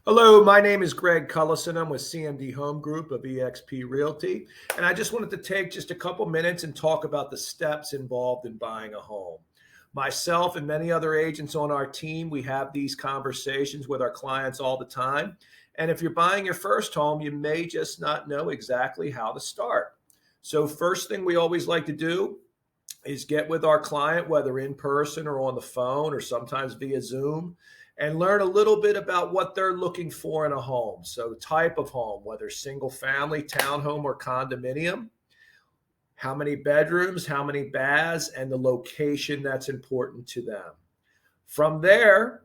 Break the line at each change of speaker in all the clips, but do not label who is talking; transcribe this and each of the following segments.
Hello, my name is Greg Cullison. I'm with CMD Home Group of eXp Realty. And I just wanted to take just a couple minutes and talk about the steps involved in buying a home. Myself and many other agents on our team, we have these conversations with our clients all the time. And if you're buying your first home, you may just not know exactly how to start. So, first thing we always like to do is get with our client, whether in person or on the phone or sometimes via Zoom, and learn a little bit about what they're looking for in a home. So, type of home, whether single family, townhome, or condominium, how many bedrooms, how many baths, and the location that's important to them. From there,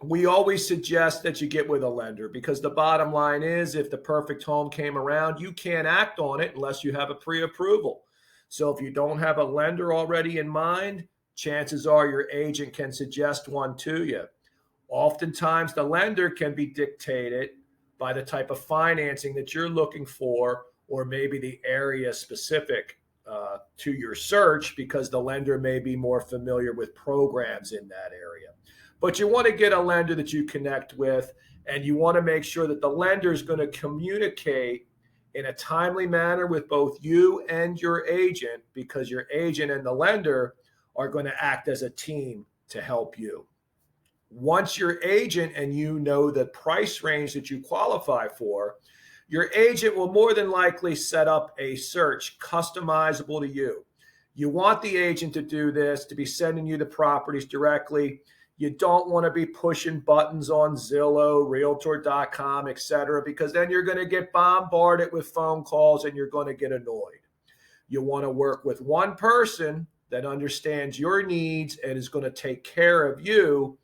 we always suggest that you get with a lender because the bottom line is if the perfect home came around, you can't act on it unless you have a pre-approval. So if you don't have a lender already in mind, chances are your agent can suggest one to you. Oftentimes, the lender can be dictated by the type of financing that you're looking for, or maybe the area specific to your search, because the lender may be more familiar with programs in that area. But you want to get a lender that you connect with, and you want to make sure that the lender is going to communicate in a timely manner with both you and your agent, because your agent and the lender are going to act as a team to help you. Once your agent and you know the price range that you qualify for, your agent will more than likely set up a search customizable to you. You want the agent to do this, to be sending you the properties directly. You don't want to be pushing buttons on Zillow, Realtor.com, etc., because then you're going to get bombarded with phone calls and you're going to get annoyed. You want to work with one person that understands your needs and is going to take care of you,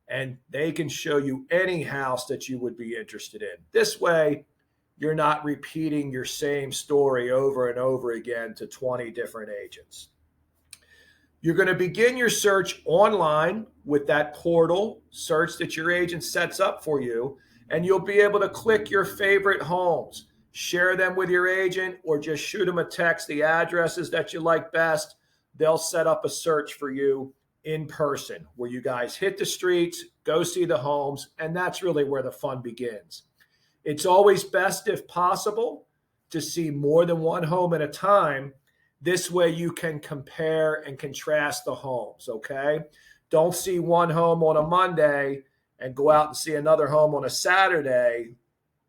and they can show you any house that you would be interested in. This way, you're not repeating your same story over and over again to 20 different agents. You're going to begin your search online with that portal search that your agent sets up for you, and you'll be able to click your favorite homes, share them with your agent, or just shoot them a text, the addresses that you like best. They'll set up a search for you in person where you guys hit the streets, go see the homes, and that's really where the fun begins. It's always best, if possible, to see more than one home at a time. This way you can compare and contrast the homes, okay? Don't see one home on a Monday and go out and see another home on a Saturday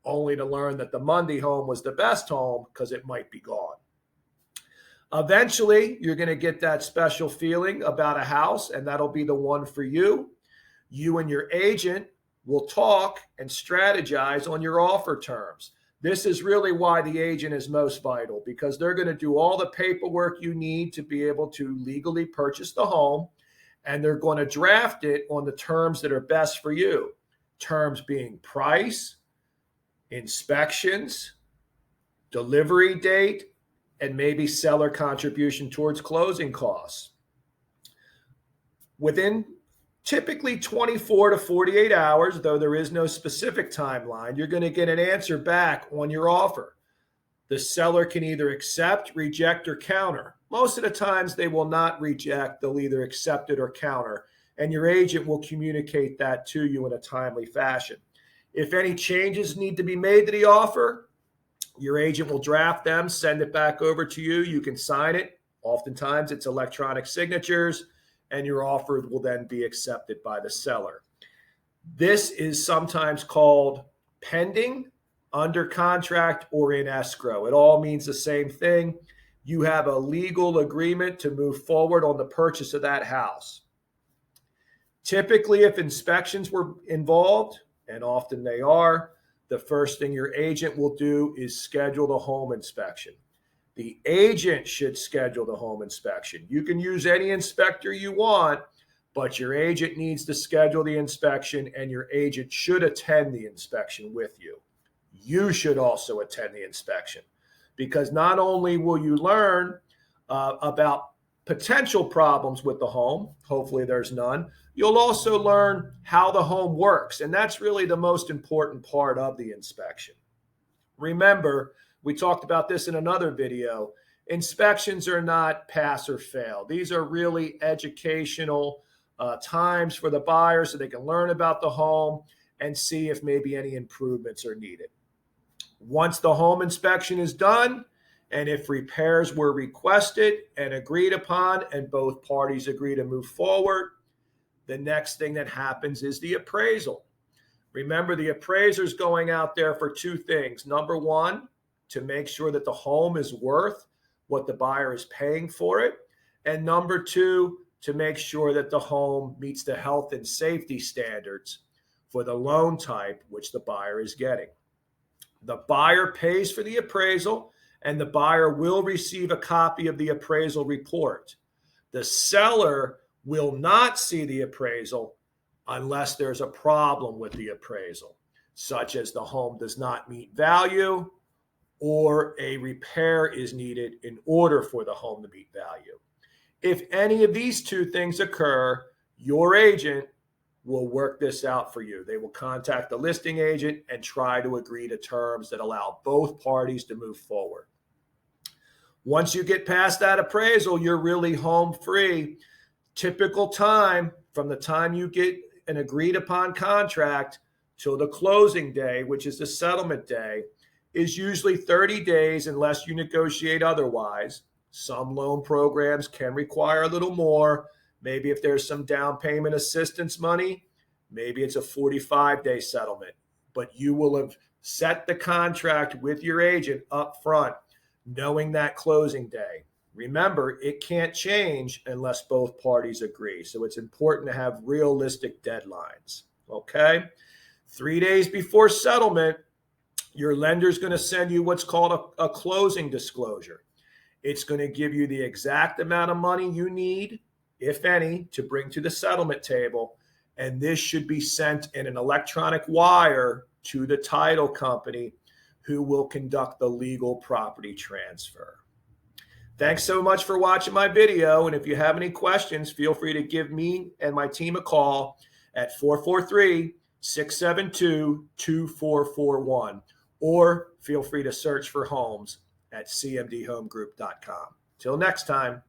only to learn that the Monday home was the best home because it might be gone. Eventually, you're going to get that special feeling about a house, and that'll be the one for you. You and your agent will talk and strategize on your offer terms. This is really why the agent is most vital, because they're going to do all the paperwork you need to be able to legally purchase the home, and they're going to draft it on the terms that are best for you. Terms being price, inspections, delivery date, and maybe seller contribution towards closing costs. Within typically 24 to 48 hours, though there is no specific timeline, you're going to get an answer back on your offer. The seller can either accept, reject, or counter. Most of the times they will not reject, they'll either accept it or counter, and your agent will communicate that to you in a timely fashion. If any changes need to be made to the offer, your agent will draft them, send it back over to you. You can sign it. Oftentimes it's electronic signatures, and your offer will then be accepted by the seller. This is sometimes called pending, under contract, or in escrow. It all means the same thing. You have a legal agreement to move forward on the purchase of that house. Typically, if inspections were involved, and often they are, the first thing your agent will do is schedule the home inspection. The agent should schedule the home inspection. You can use any inspector you want, but your agent needs to schedule the inspection, and your agent should attend the inspection with you. You should also attend the inspection, because not only will you learn about potential problems with the home, hopefully there's none, you'll also learn how the home works, and that's really the most important part of the inspection. Remember, we talked about this in another video. Inspections are not pass or fail. These are really educational times for the buyer so they can learn about the home and see if maybe any improvements are needed. Once the home inspection is done, and if repairs were requested and agreed upon and both parties agree to move forward, the next thing that happens is the appraisal. Remember, the appraiser's going out there for two things. Number one, to make sure that the home is worth what the buyer is paying for it. And number two, to make sure that the home meets the health and safety standards for the loan type which the buyer is getting. The buyer pays for the appraisal, and the buyer will receive a copy of the appraisal report. The seller will not see the appraisal unless there's a problem with the appraisal, such as the home does not meet value or a repair is needed in order for the home to meet value. If any of these two things occur, your agent will work this out for you. They will contact the listing agent and try to agree to terms that allow both parties to move forward. Once you get past that appraisal, you're really home free. Typical time from the time you get an agreed upon contract till the closing day, which is the settlement day, is usually 30 days unless you negotiate otherwise. Some loan programs can require a little more. Maybe if there's some down payment assistance money, maybe it's a 45-day settlement. But you will have set the contract with your agent up front, knowing that closing day. Remember, it can't change unless both parties agree. So it's important to have realistic deadlines. Okay? 3 days before settlement, your lender's going to send you what's called a closing disclosure. It's going to give you the exact amount of money you need, if any, to bring to the settlement table. And this should be sent in an electronic wire to the title company, who will conduct the legal property transfer. Thanks so much for watching my video. And if you have any questions, feel free to give me and my team a call at 443-672-2441, or feel free to search for homes at cmdhomegroup.com. Till next time.